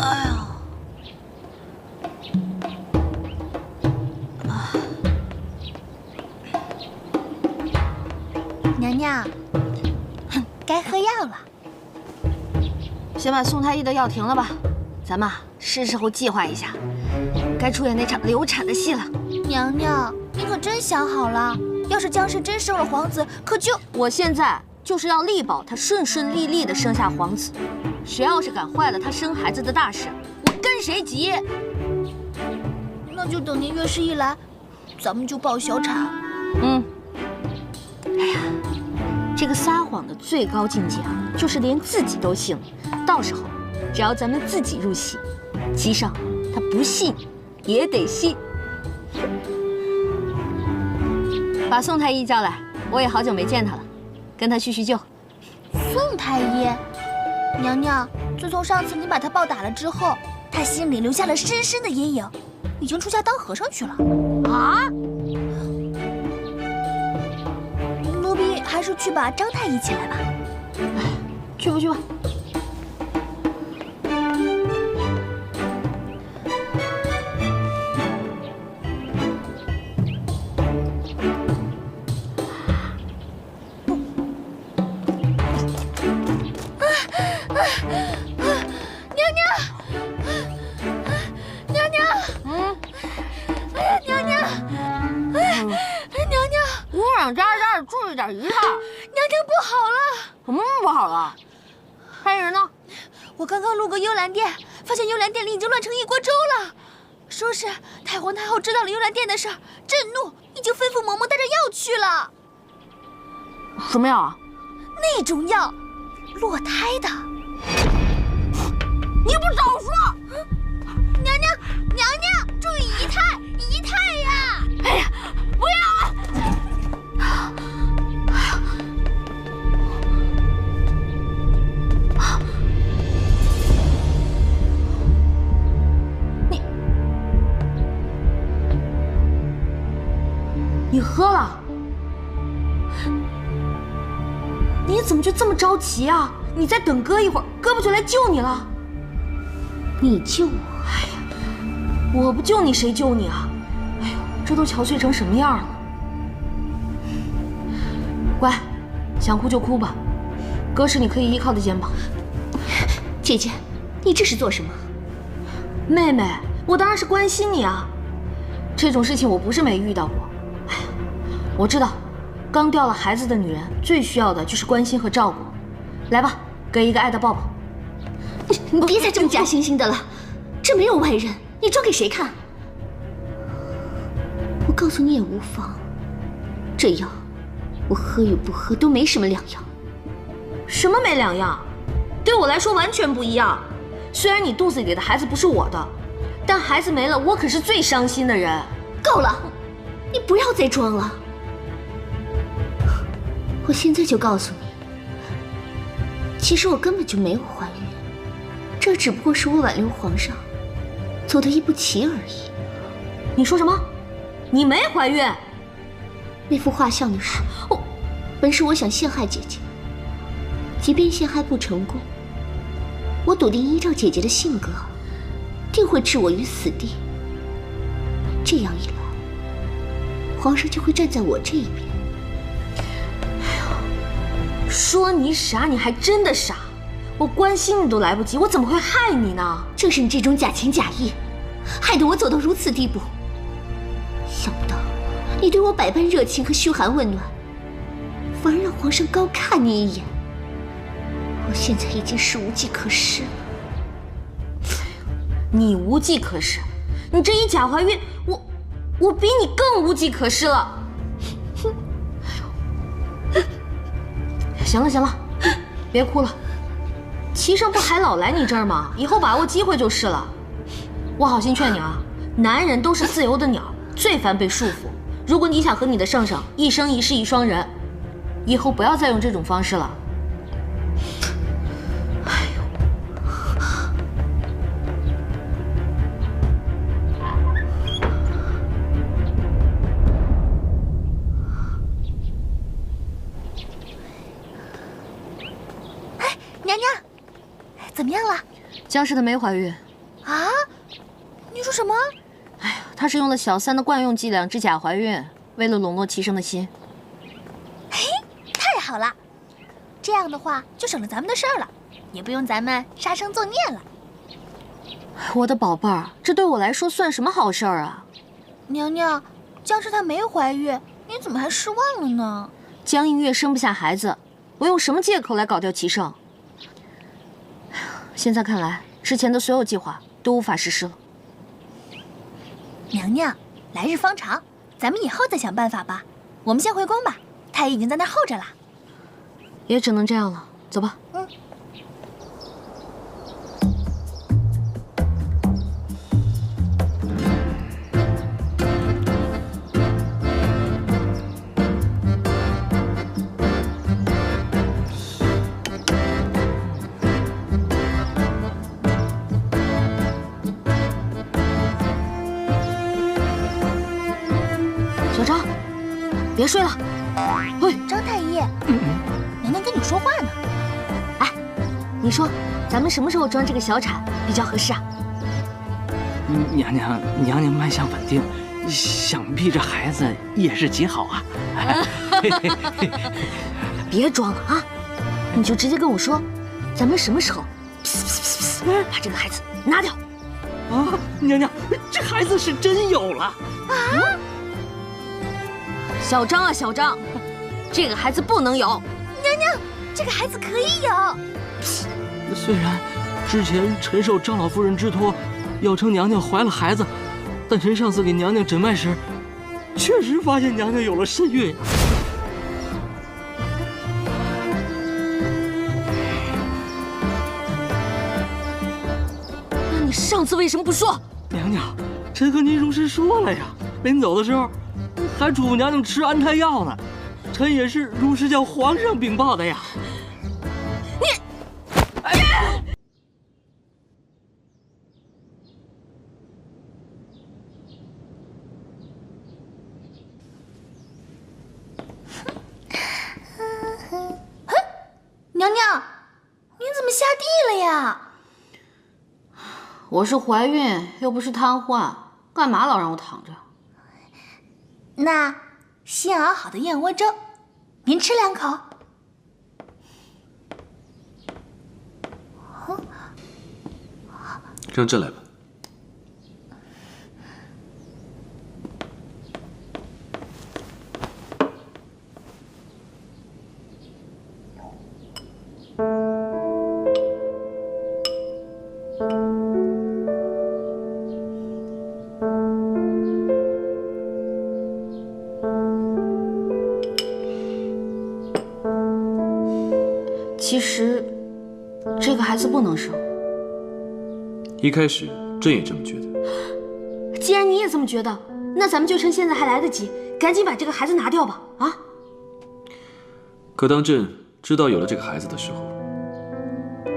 哎呀！娘娘，该喝药了。先把宋太医的药停了吧，咱们是时候计划一下，该出演那场流产的戏了。娘娘，你可真想好了，要是江氏真生了皇子，可就……我现在就是要力保他顺顺利利的生下皇子，谁要是敢坏了他生孩子的大事，我跟谁急？那就等您月事一来，咱们就抱小产。哎呀，这个撒谎的最高境界啊，就是连自己都信了。到时候，只要咱们自己入戏，姬上他不信也得信。把宋太医叫来，我也好久没见他了，跟他叙叙旧。宋太医，娘娘，自从上次你把他暴打了之后，他心里留下了深深的阴影，已经出家当和尚去了。啊？奴婢还是去把张太医请来吧。去吧去吧。注意点仪态。娘娘不好了！什么不好了？派人呢？我刚刚路过幽兰殿，发现幽兰殿里已经乱成一锅粥了。说是太皇太后知道了幽兰殿的事儿，震怒，已经吩咐嬷嬷带着药去了。什么药啊？那种药，落胎的。你不早说！娘娘，娘娘，注意仪态，仪态呀！哎呀，不要啊！你喝了？你怎么就这么着急啊？你再等哥一会儿，哥不就来救你了？你救我？哎呀，我不救你谁救你啊？哎呦，这都憔悴成什么样了？乖，想哭就哭吧，哥是你可以依靠的肩膀。姐姐，你这是做什么？妹妹，我当然是关心你啊。这种事情我不是没遇到过。哎呀，我知道，刚掉了孩子的女人最需要的就是关心和照顾。来吧，给一个爱的抱抱。你别再这么假惺惺的了，这没有外人，你装给谁看？我告诉你也无妨，这药我喝与不喝都没什么两样。什么没两样？对我来说完全不一样。虽然你肚子里的孩子不是我的，但孩子没了，我可是最伤心的人。够了，你不要再装了。我现在就告诉你，其实我根本就没有怀孕，这只不过是我挽留皇上走的一步棋而已。你说什么？你没怀孕？那幅画像的事，本是我想陷害姐姐，即便陷害不成功，我笃定依照姐姐的性格，定会置我于死地。这样一来，皇上就会站在我这一边。说你傻，你还真的傻。我关心你都来不及，我怎么会害你呢？正是你这种假情假意，害得我走到如此地步。想不到你对我百般热情和嘘寒问暖，反而让皇上高看你一眼。我现在已经是无计可施了。你无计可施？你这一假怀孕，我比你更无计可施了。行了行了，别哭了。齐胜不还老来你这儿吗？以后把握机会就是了。我好心劝你啊，男人都是自由的鸟，最烦被束缚。如果你想和你的圣上一生一世一双人，以后不要再用这种方式了。哎呦，娘娘，怎么样了？江氏她没怀孕，啊？你说什么？她是用了小三的惯用伎俩制假怀孕，为了笼络齐生的心。太好了，这样的话就省了咱们的事儿了，也不用咱们杀生作孽了。我的宝贝儿，这对我来说算什么好事儿啊？娘娘，江氏她没怀孕，你怎么还失望了呢？江映月生不下孩子，我用什么借口来搞掉齐胜？现在看来，之前的所有计划都无法实施了。娘娘，来日方长，咱们以后再想办法吧。我们先回宫吧，太医已经在那儿候着了。也只能这样了，走吧。小张，别睡了。喂，张太医，娘娘跟你说话呢。哎，你说咱们什么时候装这个小产比较合适啊？娘娘脉象稳定，想必这孩子也是极好啊。别装了啊，你就直接跟我说，咱们什么时候把这个孩子拿掉？啊，娘娘，这孩子是真有了啊！小张啊，小张，这个孩子不能有。娘娘，这个孩子可以有。虽然之前臣受张老夫人之托，要称娘娘怀了孩子，但臣上次给娘娘诊脉时，确实发现娘娘有了身孕。那你上次为什么不说？娘娘，臣和您如实说了呀，临走的时候还嘱咐娘娘吃安胎药呢，臣也是如实向皇上禀报的呀。娘娘，您怎么下地了呀？我是怀孕，又不是瘫痪，干嘛老让我躺着？那新熬好的燕窝粥，您吃2口。让朕来吧。其实，这个孩子不能生。一开始朕也这么觉得。既然你也这么觉得，那咱们就趁现在还来得及，赶紧把这个孩子拿掉吧！啊！可当朕知道有了这个孩子的时候，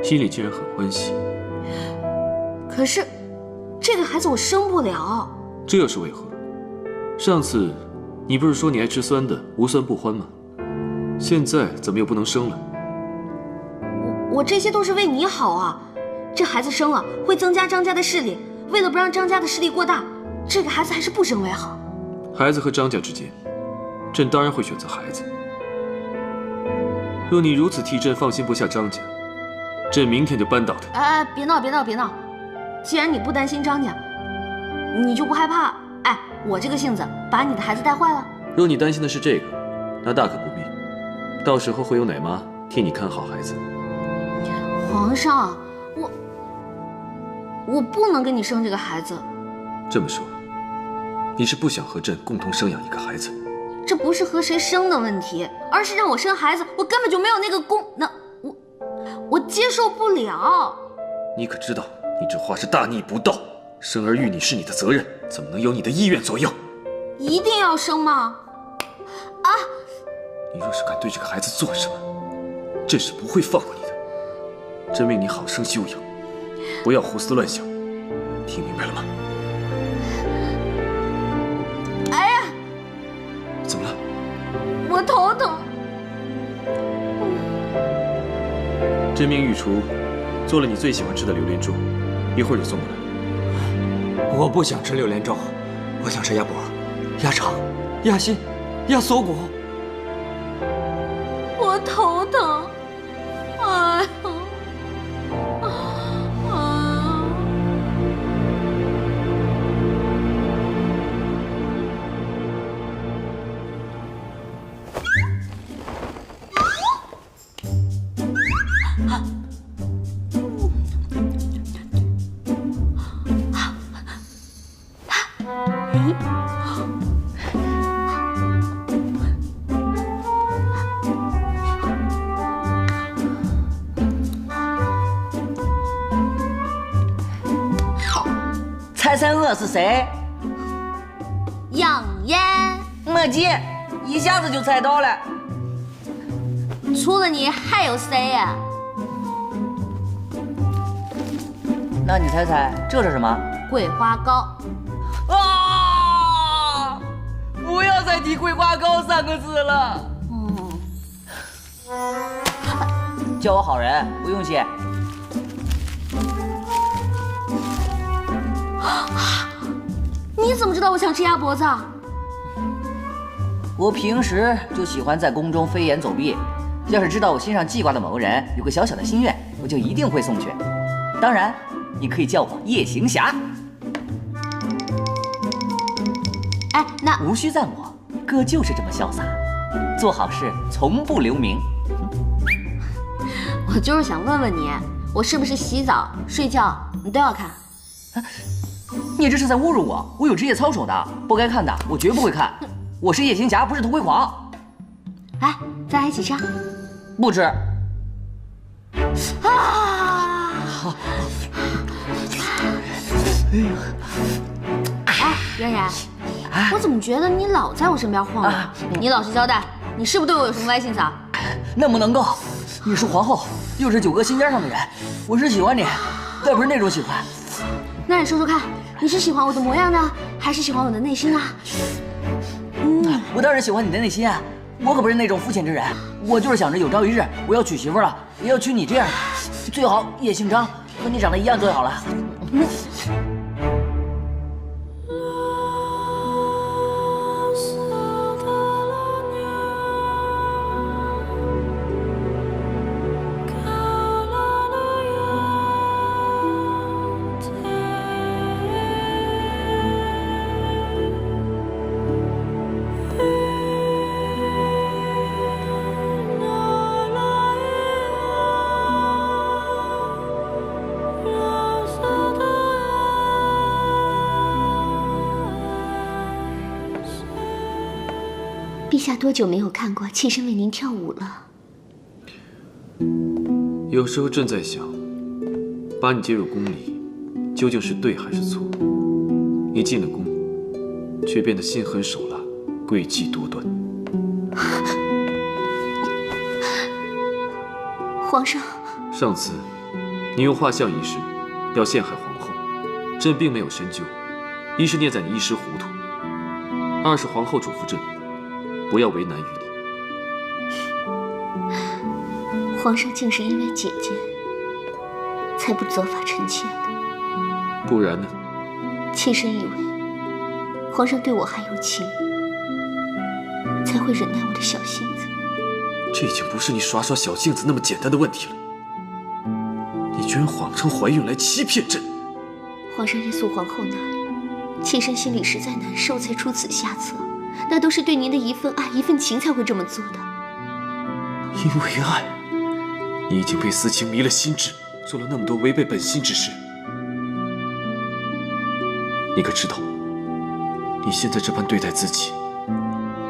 心里竟然很欢喜。可是，这个孩子我生不了。这又是为何？上次你不是说你爱吃酸的，无酸不欢吗？现在怎么又不能生了？我这些都是为你好啊！这孩子生了会增加张家的势力，为了不让张家的势力过大，这个孩子还是不生为好。孩子和张家之间，朕当然会选择孩子。若你如此替朕放心不下张家，朕明天就扳倒他。哎，别闹别闹别闹！既然你不担心张家，你就不害怕我这个性子把你的孩子带坏了？若你担心的是这个，那大可不必。到时候会有奶妈替你看好孩子。皇上，我不能跟你生这个孩子。这么说，你是不想和朕共同生养一个孩子？这不是和谁生的问题，而是让我生孩子，我根本就没有那个功能，我接受不了。你可知道，你这话是大逆不道。生儿育女是你的责任，怎么能由你的意愿左右？一定要生吗？啊！你若是敢对这个孩子做什么，朕是不会放过你的。朕命你好生休养，不要胡思乱想，听明白了吗？哎呀！怎么了？我头疼。朕命御厨做了你最喜欢吃的榴莲粥，一会儿就送过来。我不想吃榴莲粥，我想吃鸭脖、鸭肠、鸭心、鸭锁骨。我头疼，哎呀，猜猜我是谁？杨艳。没劲，一下子就猜到了。除了你还有谁呀？那你猜猜这是什么？桂花糕。啊！不要再提桂花糕3个字了。叫我好人，不用谢。你怎么知道我想吃鸭脖子啊？我平时就喜欢在宫中飞檐走壁，要是知道我心上记挂的某个人有个小小的心愿，我就一定会送去。当然，你可以叫我夜行侠。哎，那无需赞我，哥就是这么潇洒，做好事从不留名。我就是想问问你，我是不是洗澡、睡觉你都要看？你这是在侮辱我！我有职业操守的，不该看的我绝不会看。我是夜行侠，不是偷窥狂。来，咱俩一起吃。不吃。啊！哎，冉冉，我怎么觉得你老在我身边晃悠？你老实交代，你是不是对我有什么歪心思啊？那么能够？你是皇后，又是9哥心尖上的人，我是喜欢你，但不是那种喜欢。那你说说看，你是喜欢我的模样呢，还是喜欢我的内心啊？我当然喜欢你的内心啊！我可不是那种肤浅之人，我就是想着有朝一日我要娶媳妇了，也要娶你这样的，最好也姓张，和你长得一样最好了。陛下多久没有看过妾身为您跳舞了？有时候朕在想，把你接入宫里，究竟是对还是错？你进了宫，却变得心狠手辣、诡计多端。皇上，上次你用画像一事要陷害皇后，朕并没有深究，一是念在你一时糊涂，二是皇后嘱咐朕不要为难于你。皇上竟是因为姐姐，才不责罚臣妾的。不然呢？妾身以为，皇上对我还有情，才会忍耐我的小性子。这已经不是你耍耍小性子那么简单的问题了。你居然谎称怀孕来欺骗朕！皇上夜宿皇后那里，妾身心里实在难受，才出此下策。那都是对您的一份爱、一份情才会这么做的。因为爱，你已经被私情迷了心智，做了那么多违背本心之事。你可知道，你现在这般对待自己，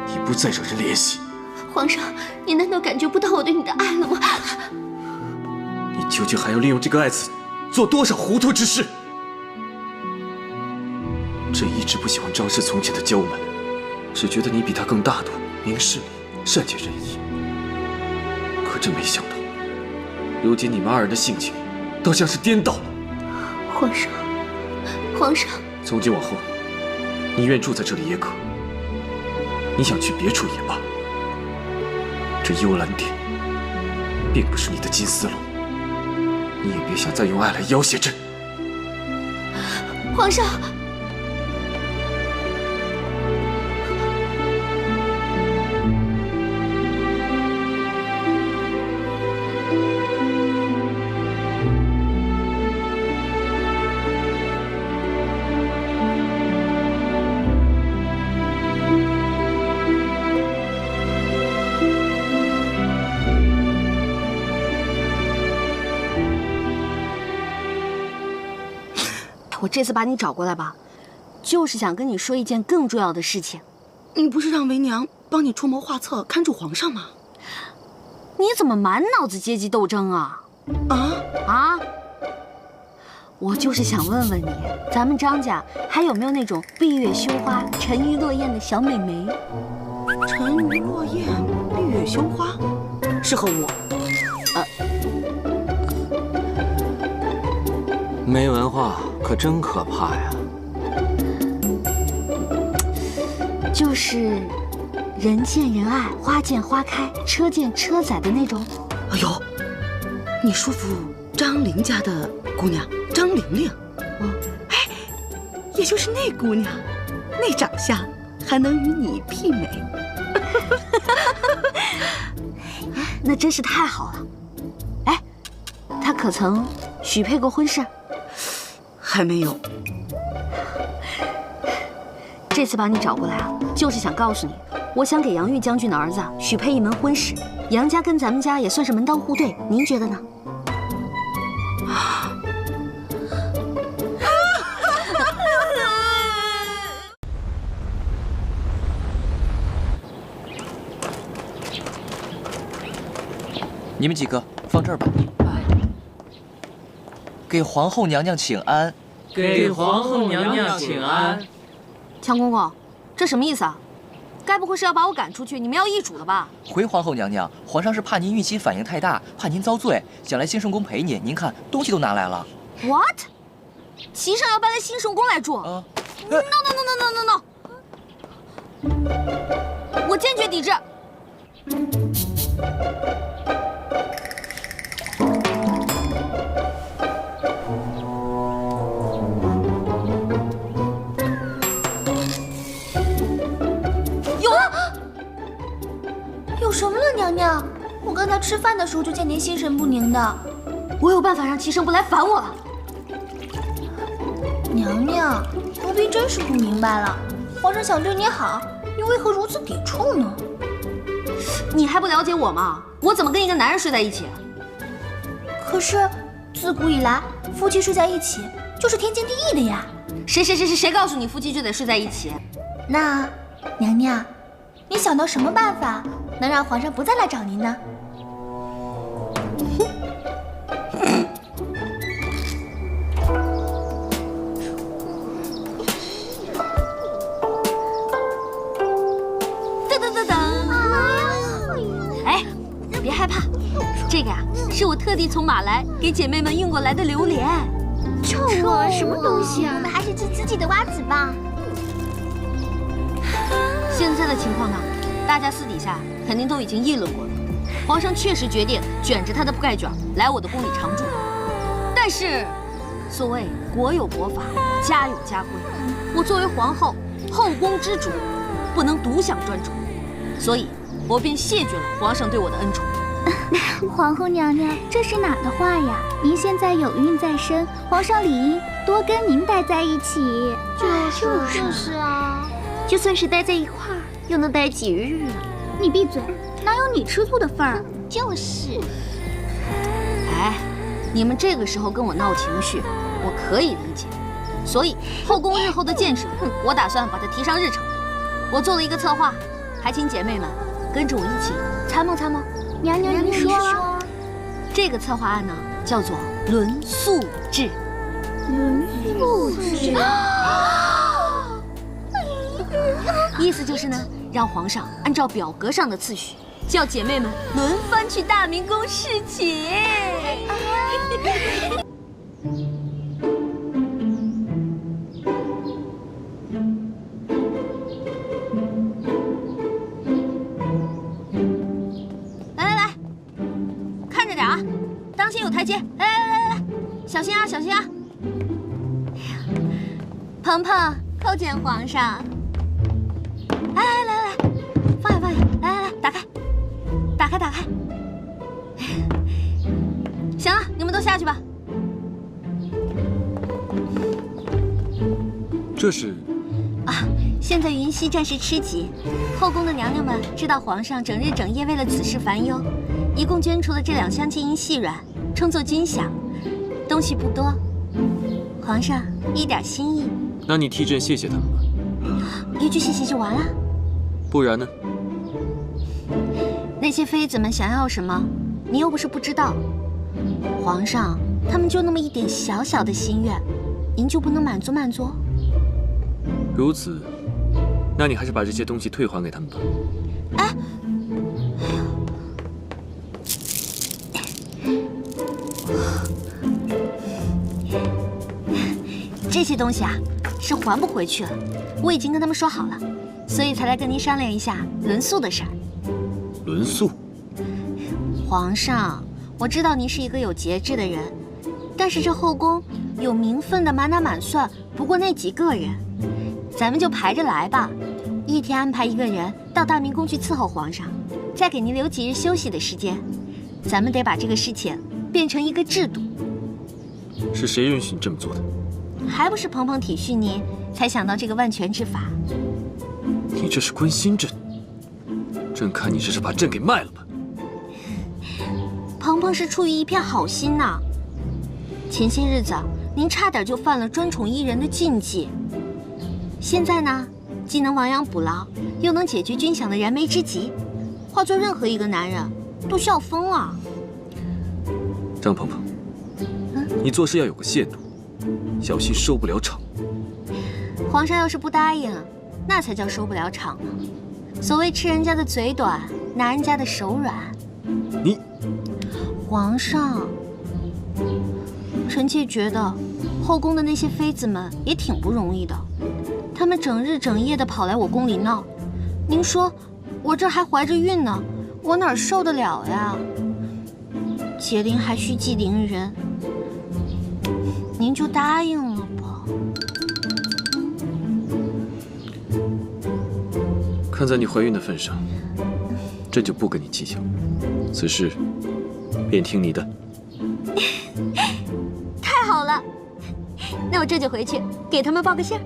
已不再惹人怜惜。皇上，你难道感觉不到我对你的爱了吗？你究竟还要利用这个爱字，做多少糊涂之事？朕一直不喜欢张氏从前的娇蛮，只觉得你比他更大度、明事理、善解人意。可真没想到，如今你们二人的性情，倒像是颠倒了。皇上，皇上，从今往后，你愿住在这里也可，你想去别处也罢。这幽兰殿，并不是你的金丝笼，你也别想再用爱来要挟朕。皇上，我这次把你找过来吧，就是想跟你说一件更重要的事情。你不是让为娘帮你出谋划策，看住皇上吗？你怎么满脑子阶级斗争啊？啊！我就是想问问你，咱们张家还有没有那种闭月羞花、沉鱼落雁的小美眉？沉鱼落雁，闭月羞花，适合我。没文化可真可怕呀！就是人见人爱、花见花开、车见车载的那种。哎呦，你叔父张玲家的姑娘张玲玲，哎，也就是那姑娘，那长相还能与你媲美。那真是太好了。哎，他可曾许配过婚事？还没有。这次把你找过来啊，就是想告诉你，我想给杨玉将军的儿子许配一门婚事。杨家跟咱们家也算是门当户对，您觉得呢？你们几个放这儿吧。给皇后娘娘请安。给皇后娘娘请安。强公公，这什么意思啊？该不会是要把我赶出去，你们要易主了吧？回皇后娘娘，皇上是怕您预期反应太大，怕您遭罪，想来兴圣宫陪您。您看，东西都拿来了。What？ 齐上要搬来兴圣宫来住？No no no no no no no！ 我坚决抵制。有什么了，娘娘？我刚才吃饭的时候就见您心神不宁的。我有办法让齐胜不来烦我了。娘娘，奴婢真是不明白了，皇上想对你好，你为何如此抵触呢？你还不了解我吗？我怎么跟一个男人睡在一起？可是，自古以来，夫妻睡在一起就是天经地义的呀。谁告诉你夫妻就得睡在一起？那，娘娘，你想到什么办法能让皇上不再来找您呢？哎，别害怕，这个呀是我特地从马来给姐妹们运过来的榴莲。臭啊！什么东西啊？我们还是吃自己的瓜子吧。现在的情况呢，大家私底下肯定都已经议论过了。皇上确实决定卷着他的铺盖卷来我的宫里常住，但是，所谓国有国法，家有家规，我作为皇后，后宫之主，不能独享专宠，所以我便谢绝了皇上对我的恩宠。皇后娘娘，这是哪的话呀？您现在有孕在身，皇上理应多跟您待在一起。就是啊，就算是待在一块儿，又能待几日啊？你闭嘴，哪有你吃醋的份儿？就是。哎，你们这个时候跟我闹情绪，我可以理解。所以后宫日后的建设，我打算把它提上日程。我做了一个策划，还请姐妹们跟着我一起参谋参谋。娘娘，您说。这个策划案呢，叫做轮宿制。轮宿制。意思就是呢，让皇上按照表格上的次序，叫姐妹们轮番去大明宫侍寝。来，看着点啊，当心有台阶。来，小心啊，小心啊！鹏鹏，叩见皇上。来，放下，来，打开。行了，你们都下去吧。这是啊，现在云溪暂时吃紧，后宫的娘娘们知道皇上整日整夜为了此事烦忧，一共捐出了这2箱金银细软，称作军饷，东西不多。皇上一点心意。那你替朕谢谢他们吧。一句谢谢就完了？不然呢？那些妃子们想要什么，你又不是不知道。皇上他们就那么一点小小的心愿，您就不能满足满足？如此，那你还是把这些东西退还给他们吧。哎，这些东西啊，是还不回去了。我已经跟他们说好了，所以才来跟您商量一下轮宿的事儿。轮宿？皇上，我知道您是一个有节制的人，但是这后宫有名分的满打满算不过那几个人，咱们就排着来吧。一天安排一个人到大明宫去伺候皇上，再给您留几日休息的时间。咱们得把这个事情变成一个制度。是谁允许你这么做的？还不是鹏鹏体恤您，才想到这个万全之法。你这是关心朕？朕看你这是把朕给卖了吧？鹏鹏是出于一片好心呐。前些日子您差点就犯了专宠一人的禁忌，现在呢，既能亡羊补牢，又能解决君享的燃眉之急，换做任何一个男人都笑疯了。张鹏鹏，你做事要有个限度，小心收不了场。皇上要是不答应，那才叫收不了场呢。所谓吃人家的嘴短，拿人家的手软。你，皇上，臣妾觉得后宫的那些妃子们也挺不容易的，她们整日整夜的跑来我宫里闹。您说我这还怀着孕呢，我哪受得了呀？解铃还须系铃人，您就答应了吧。看在你怀孕的份上，朕就不跟你计较，此事便听你的。太好了，那我这就回去给他们报个信儿。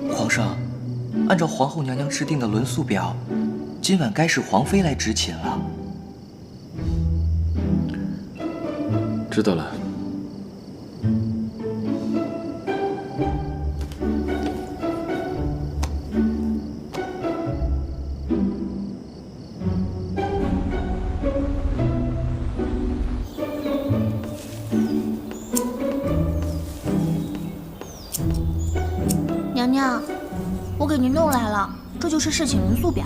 皇上，按照皇后娘娘制定的轮宿表，今晚该是皇妃来执勤了。知道了。娘娘，我给您弄来了，这就是侍寝轮宿表。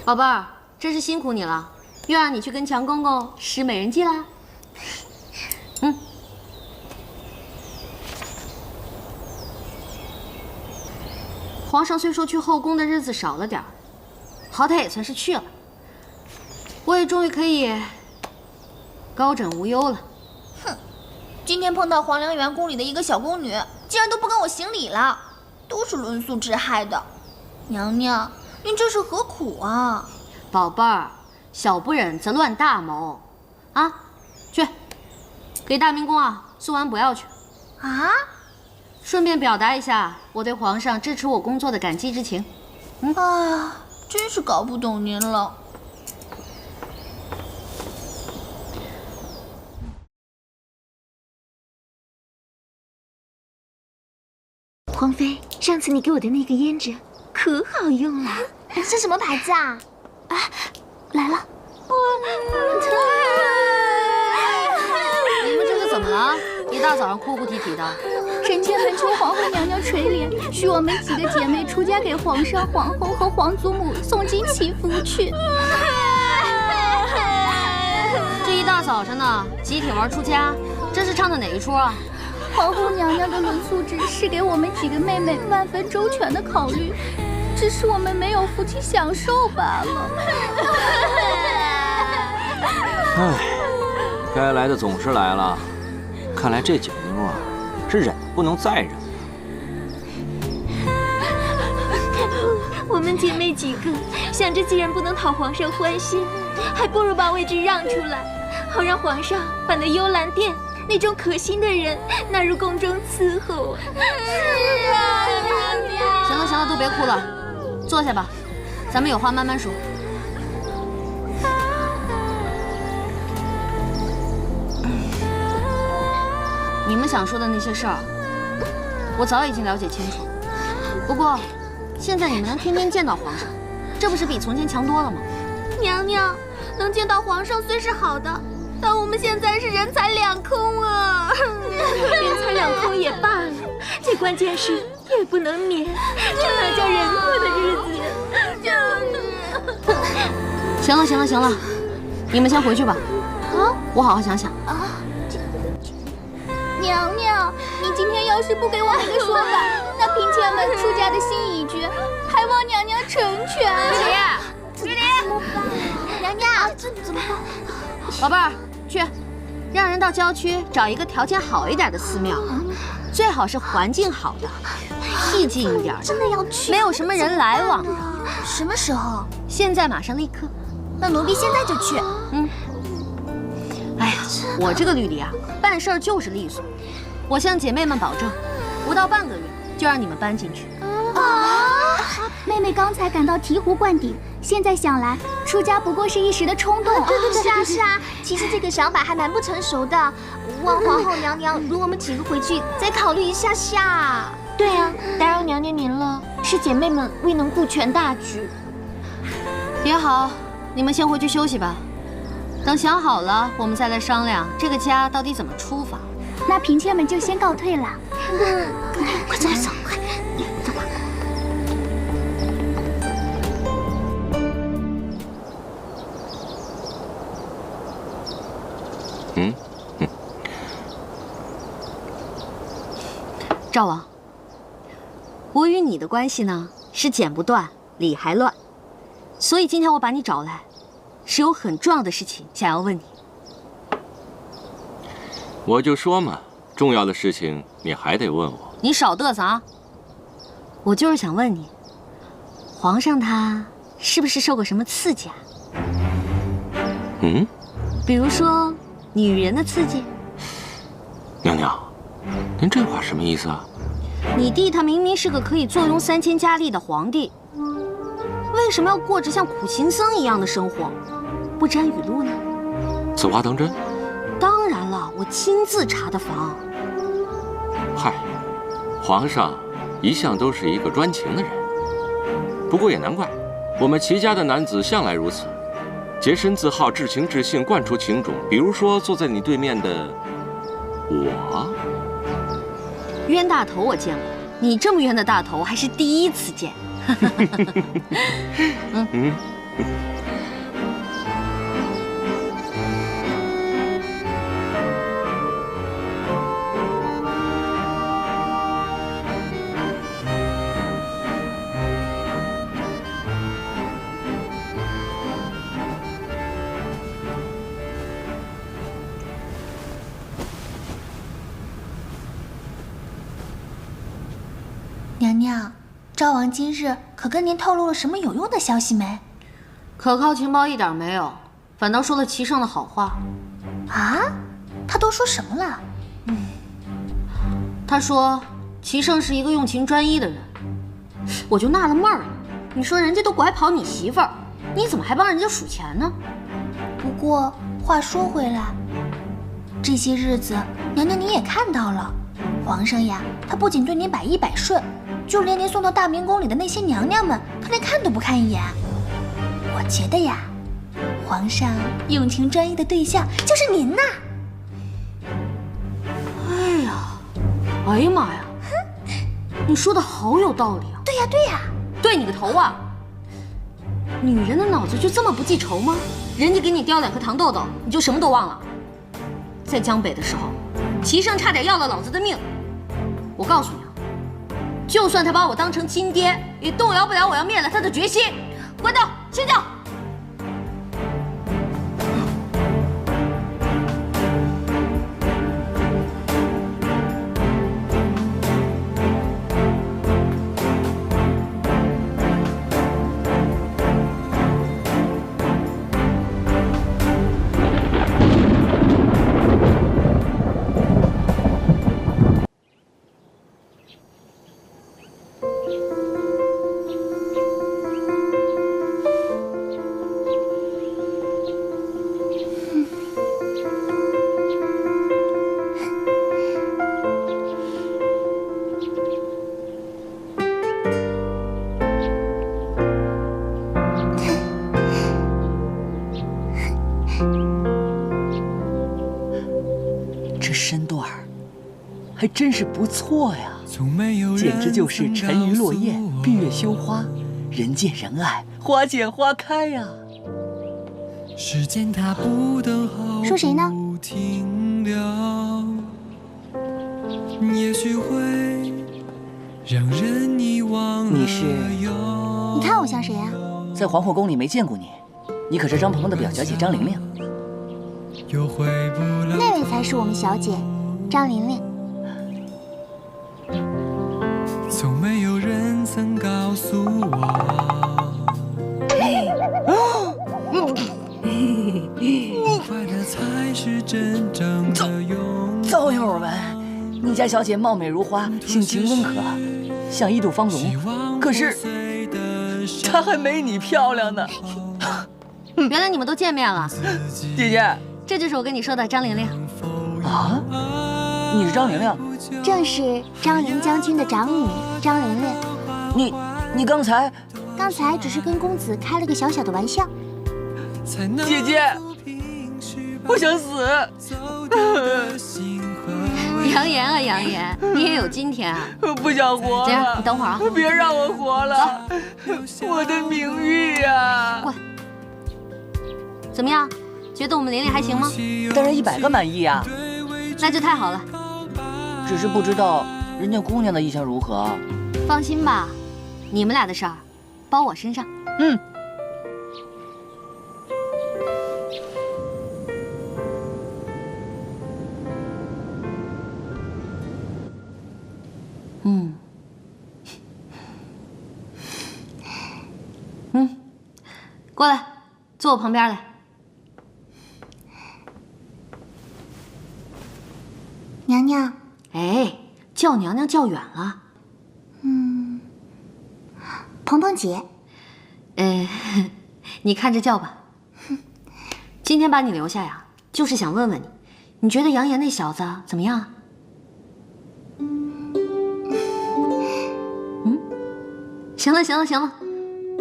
宝贝儿，真是辛苦你了，又让你去跟强公公使美人计啦。皇上虽说去后宫的日子少了点儿，好歹也算是去了，我也终于可以高枕无忧了。哼，今天碰到皇良园宫里的一个小宫女，竟然都不跟我行礼了，都是轮宿致害的。娘娘，您这是何苦啊？宝贝儿，小不忍则乱大谋，啊，去给大明宫送完补药去。啊？顺便表达一下我对皇上支持我工作的感激之情。啊，真是搞不懂您了。皇妃，上次你给我的那个胭脂可好用了。是什么牌子啊？啊，来了。你们这是怎么了？一大早上哭哭啼啼的。臣妾恳求皇后娘娘垂怜，许我们几个姐妹出家给皇上、皇后和皇祖母诵经祈福去。这一大早上呢，集体玩出家，这是唱的哪一出啊？皇后娘娘的轮宿制是给我们几个妹妹万分周全的考虑，只是我们没有福气享受罢了。唉，该来的总是来了，看来这9妞啊，是忍不能再忍。我们姐妹几个想着，既然不能讨皇上欢心，还不如把位置让出来，好让皇上把那幽兰殿那种可心的人纳入宫中伺候啊！是啊，娘娘。行了行了，都别哭了，坐下吧，咱们有话慢慢说。你们想说的那些事儿，我早已经了解清楚了。不过，现在你们能天天见到皇上，这不是比从前强多了吗？娘娘，能见到皇上虽是好的，但我们现在是人财两空啊！人财两空也罢了，最关键是夜不能眠，这哪叫人过的日子呀？行了行了行了，你们先回去吧。啊，我好好想想。娘娘，你今天要是不给我们个说法，那嫔妾们出嫁的心已决，还望娘娘成全。玉离，娘娘，这怎么办？宝贝儿，去，让人到郊区找一个条件好一点的寺庙，最好是环境好的，僻静一点的，真的要去？没有什么人来往的。什么时候？现在，马上，立刻。那奴婢现在就去。哎呀，我这个绿篱啊，办事儿就是利索。我向姐妹们保证，不到半个月就让你们搬进去。妹妹刚才感到醍醐灌顶，现在想来，出家不过是一时的冲动。对，是啊。其实这个想法还蛮不成熟的，望皇后娘娘容我们几个回去再考虑一下下。对啊，打扰娘娘您了，是姐妹们未能顾全大局。也好，你们先回去休息吧。等想好了，我们再来商量这个家到底怎么出发。那嫔妾们就先告退了。快走走，快！赵王，我与你的关系呢是剪不断，理还乱，所以今天我把你找来，是有很重要的事情想要问你。我就说嘛，重要的事情你还得问我。你少嘚瑟啊！我就是想问你，皇上他是不是受过什么刺激啊？比如说女人的刺激。娘娘，您这话什么意思啊？你弟他明明是个可以坐拥3000佳丽的皇帝，为什么要过着像苦行僧一样的生活，不沾雨露呢？此话当真？当然了，我亲自查的房。嗨，皇上一向都是一个专情的人。不过也难怪，我们齐家的男子向来如此，洁身自好，至情至性，惯出情种。比如说坐在你对面的我。冤大头我见过，你这么冤的大头还是第一次见。娘娘，赵王今日可跟您透露了什么有用的消息没？可靠情报一点没有，反倒说了齐胜的好话。啊？他都说什么了？他说齐胜是一个用情专一的人，我就纳了闷儿了。你说人家都拐跑你媳妇儿，你怎么还帮人家数钱呢？不过话说回来，这些日子娘娘您也看到了，皇上呀，他不仅对您百依百顺，就连您送到大明宫里的那些娘娘们，他连看都不看一眼。我觉得呀，皇上用情专一的对象就是您呐。哎呀妈呀，你说的好有道理啊！对呀，对你个头啊！女人的脑子就这么不记仇吗？人家给你叼2颗糖豆豆，你就什么都忘了？在江北的时候，齐胜差点要了老子的命。我告诉你啊，就算他把我当成亲爹，也动摇不了我要灭了他的决心。关灯，睡觉。这身段儿还真是不错呀，简直就是沉鱼落雁、闭月羞花，人见人爱，花见花开呀。说谁呢？你是？你看我像谁呀？在皇后宫里没见过你，你可是张鹏的表小姐张玲玲。那位才是我们小姐，张玲玲。从没有人曾告诉我，快乐才是真正的勇敢。糟友们，你家小姐貌美如花，性情温和，像一朵芳容，可是她还没你漂亮呢。原来你们都见面了，姐姐，这就是我跟你说的张玲玲。啊，你是张玲玲？正是张陵将军的长女张玲玲。你刚才只是跟公子开了个小小的玩笑。姐姐，我想死。杨言啊杨言，你也有今天啊！不想活了。这样，你等会儿啊。别让我活了，我的名誉呀！过来。怎么样？觉得我们玲玲还行吗？当然100个满意啊！那就太好了。只是不知道人家姑娘的意向如何。放心吧，你们俩的事儿包我身上。过来，坐我旁边来。娘娘，哎，叫娘娘叫远了。鹏鹏姐，你看着叫吧。今天把你留下呀，就是想问问你，你觉得杨言那小子怎么样啊？行了行了行了，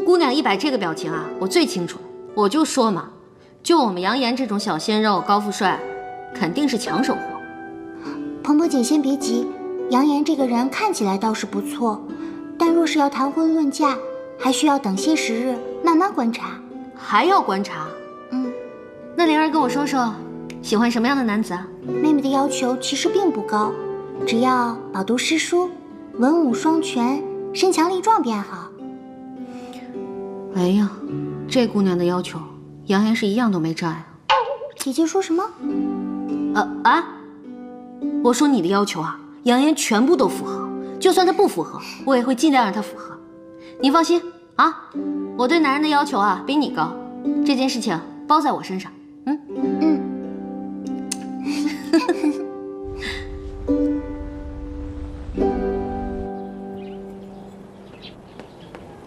姑娘一摆这个表情啊，我最清楚了。我就说嘛，就我们杨言这种小鲜肉，高富帅，肯定是抢手货。鹏鹏姐先别急，杨言这个人看起来倒是不错，但若是要谈婚论嫁，还需要等些时日，慢慢观察。还要观察？那灵儿跟我说说，喜欢什么样的男子啊？妹妹的要求其实并不高，只要饱读诗书，文武双全，身强力壮便好。哎呀，这姑娘的要求，杨言是一样都没占啊。姐姐说什么？我说你的要求啊，杨言全部都符合，就算他不符合，我也会尽量让他符合。你放心啊，我对男人的要求啊比你高，这件事情包在我身上。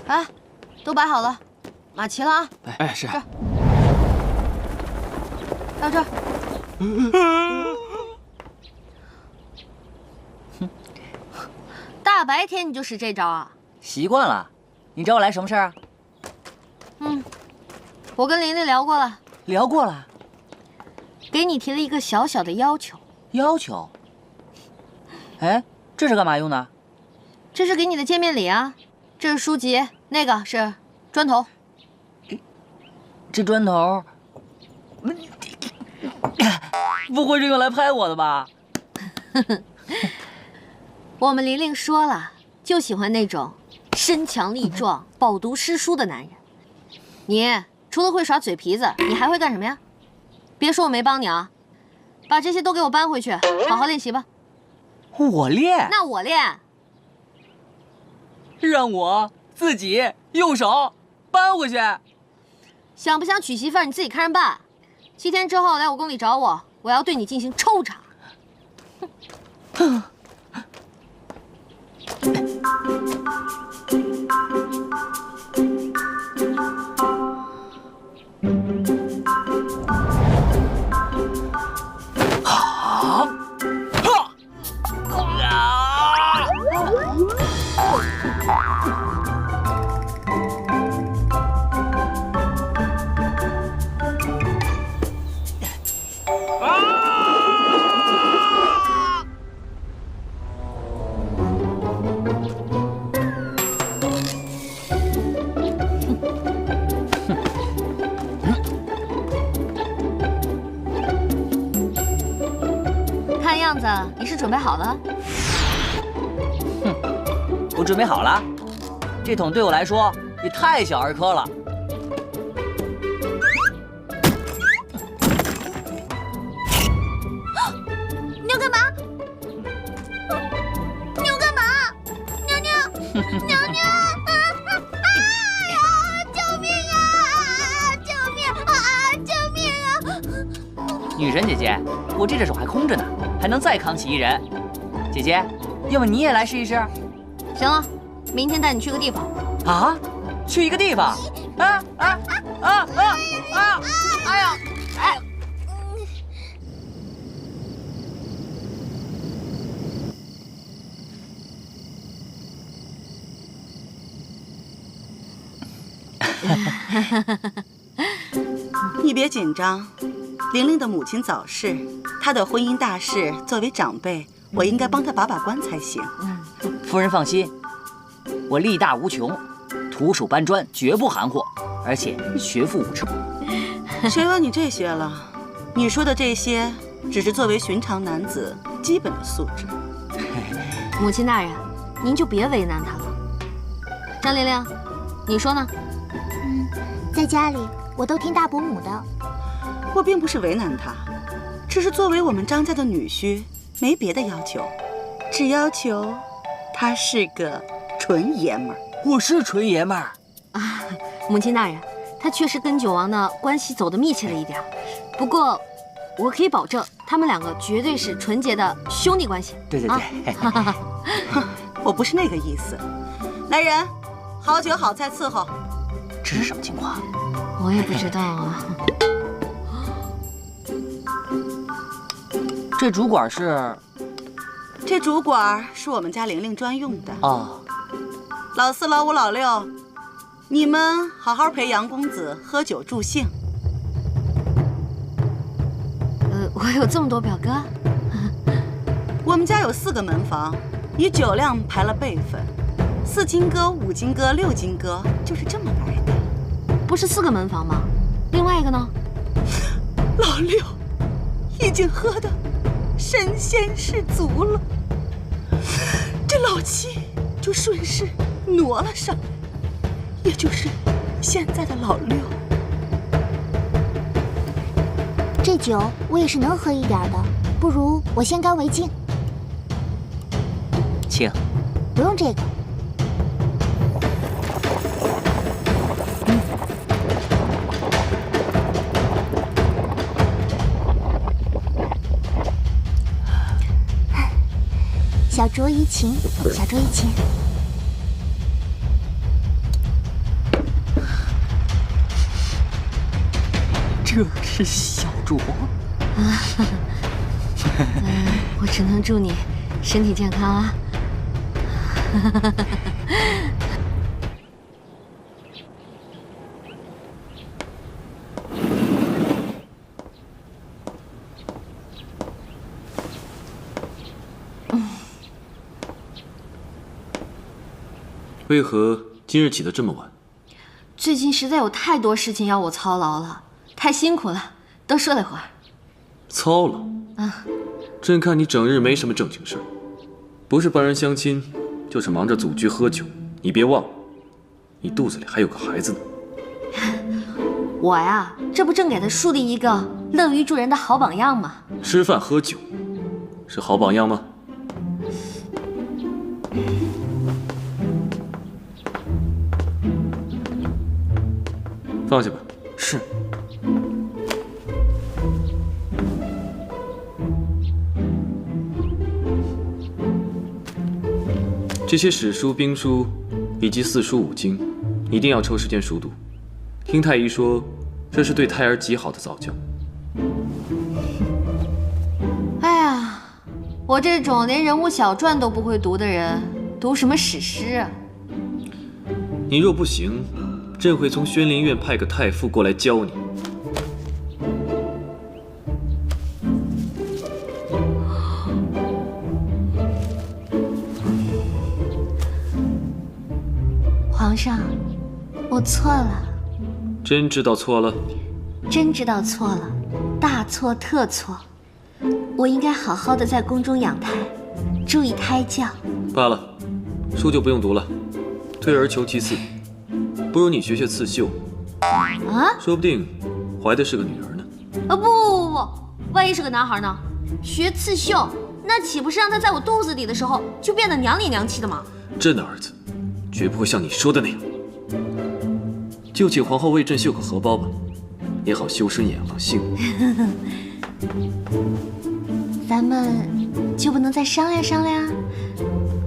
哎，都摆好了，马齐了啊！哎，是。这儿，到这儿。大白天你就使这招啊？习惯了。你找我来什么事儿啊？我跟琳琳聊过了。聊过了。给你提了一个小小的要求。要求？哎，这是干嘛用的？这是给你的见面礼啊。这是书籍，那个是砖头。这砖头，不会是用来拍我的吧？我们琳琳说了，就喜欢那种身强力壮、饱读诗书的男人。你除了会耍嘴皮子，你还会干什么呀？别说我没帮你啊！把这些都给我搬回去，好好练习吧。我练？那我练。让我自己用手搬回去。想不想娶媳妇儿，你自己看着办。7天之后来我宫里找我，我要对你进行抽查。样子，你是准备好了？哼，我准备好了。这桶对我来说也太小儿科了。你要干嘛？你要干嘛？娘娘，娘娘！救命啊！救命啊！救命啊！女神姐姐，我这只手还空着呢，还能再扛起一人。姐姐，要不你也来试一试？行了，明天带你去个地方。啊？去一个地方？哎呀！哎！你别紧张，玲玲的母亲早逝，她的婚姻大事，作为长辈，我应该帮她把把关才行。夫人放心，我力大无穷，徒手搬砖绝不含糊，而且学富五车。谁问你这些了？你说的这些，只是作为寻常男子基本的素质。母亲大人，您就别为难他了。张玲玲，你说呢？在家里我都听大伯母的。我并不是为难他，只是作为我们张家的女婿，没别的要求，只要求他是个纯爷们儿。我是纯爷们儿啊，母亲大人，他确实跟九王的关系走得密切了一点，不过我可以保证，他们两个绝对是纯洁的兄弟关系。对，我不是那个意思。来人，好酒好菜伺候。这是什么情况？我也不知道啊。这竹管是？这竹管是我们家玲玲专用的。哦。老四、老五、老六，你们好好陪杨公子喝酒助兴。我有这么多表哥？我们家有4个门房，以酒量排了辈分，4金哥、5金哥、6金哥，就是这么来的。不是4个门房吗？另外一个呢？老六已经喝得神仙士足了，这老七就顺势挪了上来，也就是现在的老六。这酒我也是能喝一点的，不如我先干为敬。请。不用这个。小酌怡情，小酌怡情。这是小酌。我只能祝你身体健康啊。为何今日起得这么晚？最近实在有太多事情要我操劳了，太辛苦了，多睡了会儿。操了啊！朕看你整日没什么正经事儿，不是帮人相亲，就是忙着组局喝酒。你别忘了，你肚子里还有个孩子呢。我呀，这不正给他树立一个乐于助人的好榜样吗？吃饭喝酒，是好榜样吗？放下吧。是。这些史书、兵书以及4书5经，一定要抽时间熟读。听太医说，这是对胎儿极好的早教。哎呀，我这种连人物小传都不会读的人，读什么史诗啊？你若不行，朕会从宣灵院派个太傅过来教你。皇上，我错了。真知道错了？真知道错了，大错特错。我应该好好的在宫中养胎，注意胎教。罢了，书就不用读了，退而求其次，不如你学学刺绣。啊？说不定怀的是个女儿呢。不，万一是个男孩呢？学刺绣，那岂不是让他在我肚子里的时候就变得娘里娘气的吗？朕的儿子，绝不会像你说的那样。就请皇后为朕绣个荷包吧，也好修身养性。咱们就不能再商量商量？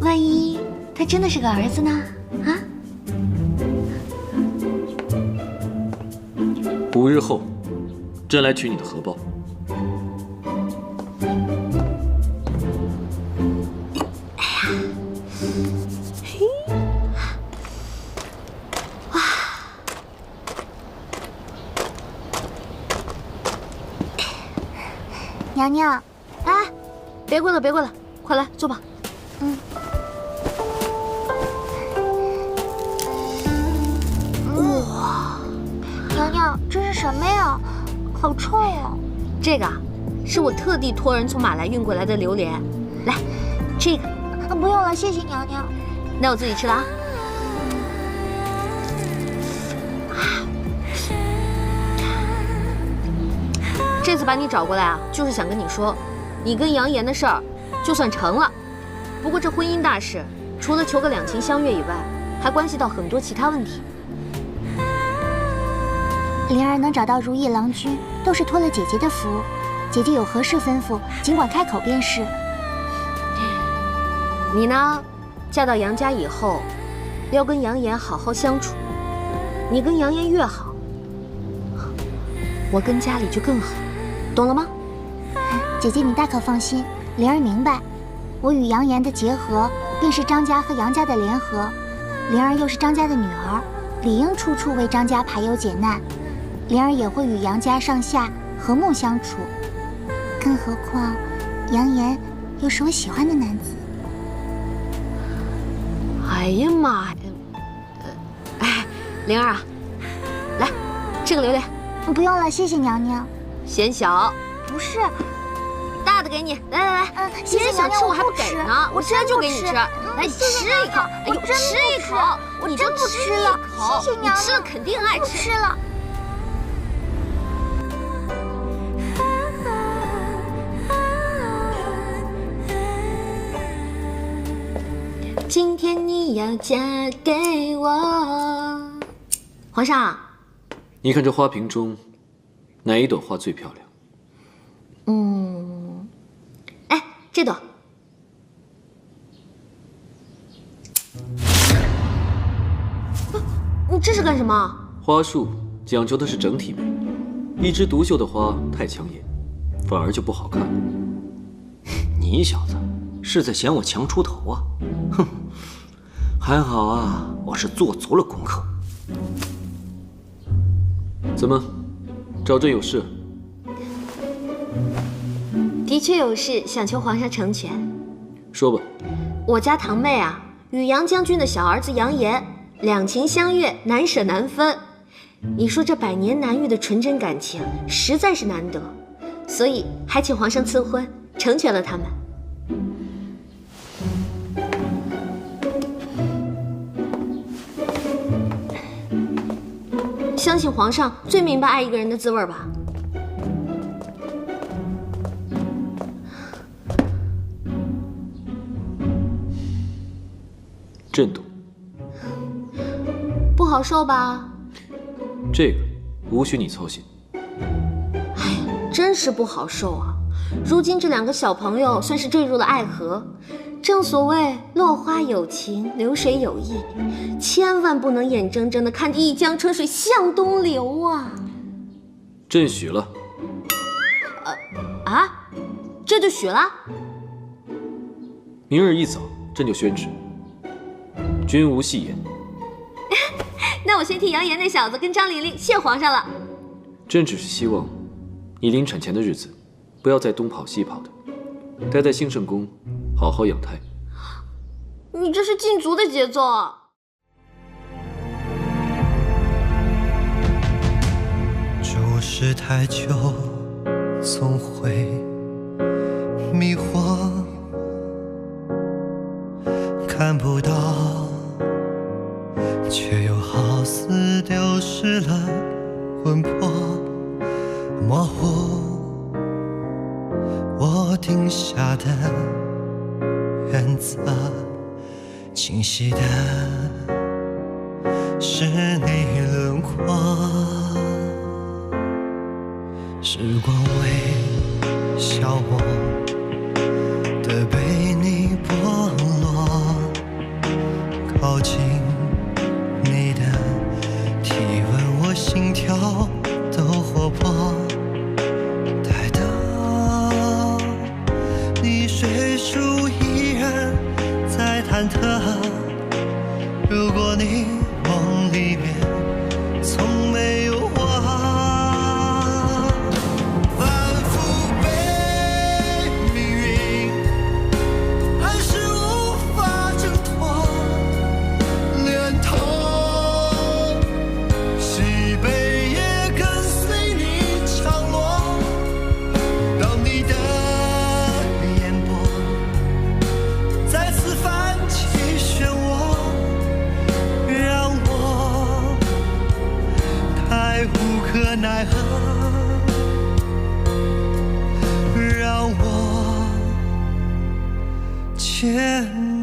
万一他真的是个儿子呢？啊5日后，朕来取你的荷包。娘娘，哎，别跪了，别跪了，快来坐吧。哇，娘娘，这是什么呀？好臭啊！这个啊，是我特地托人从马来运过来的榴莲。来，这个。不用了，谢谢娘娘。那我自己吃了啊。这次把你找过来啊，就是想跟你说，你跟杨岩的事儿就算成了。不过这婚姻大事，除了求个两情相悦以外，还关系到很多其他问题。灵儿能找到如意郎君，都是托了姐姐的福。姐姐有何事吩咐，尽管开口便是。你呢，嫁到杨家以后，要跟杨岩好好相处。你跟杨岩越好，我跟家里就更好，懂了吗？姐姐你大可放心，灵儿明白。我与杨岩的结合，便是张家和杨家的联合。灵儿又是张家的女儿，理应处处为张家排忧解难。灵儿也会与杨家上下和睦相处。更何况，杨岩又是我喜欢的男子。哎呀妈呀！哎，灵儿啊，来，这个榴莲。不用了，谢谢娘娘。嫌小？不是，大的给你。来，谢谢娘娘，我还不给呢，我直接就给你吃。来，吃一口。哎呦，吃一口，我真不吃了。谢谢娘娘，你吃了肯定爱吃。不吃了。今天你要嫁给我，皇上。你看这花瓶中，哪一朵花最漂亮？哎，这朵。你这是干什么？花束讲究的是整体美，一枝独秀的花太抢眼，反而就不好看了。你小子是在嫌我强出头啊？哼，还好啊，我是做足了功课。怎么，找朕有事？的确有事，想求皇上成全。说吧。我家堂妹啊，与杨将军的小儿子杨岩两情相悦，难舍难分。你说这百年难遇的纯真感情，实在是难得，所以还请皇上赐婚，成全了他们。相信皇上最明白爱一个人的滋味吧。朕懂。不好受吧？这个无需你操心。哎，真是不好受啊！如今这两个小朋友算是坠入了爱河。正所谓落花有情，流水有意，千万不能眼睁睁地看着一江春水向东流啊！朕许了。这就许了？明日一早，朕就宣旨，君无戏言。那我先替杨岩那小子跟张玲玲谢皇上了。朕只是希望，你临产前的日子，不要再东跑西跑的，待在兴圣宫，好好养胎。你这是禁足的节奏啊！旧事太久，总会看不到，却又好似丢失了魂魄，模糊我定下的原则，清晰的是你轮廓。时光微笑我的被你剥落，靠近你的体温，我心跳都活泼。待到你睡熟依然在忐忑，如果你梦里面从没有我，反复被命运还是无法挣脱，连痛喜悲也跟随你降落。当你的眼波再次泛起漩涡，让我太无可奈何，让我牵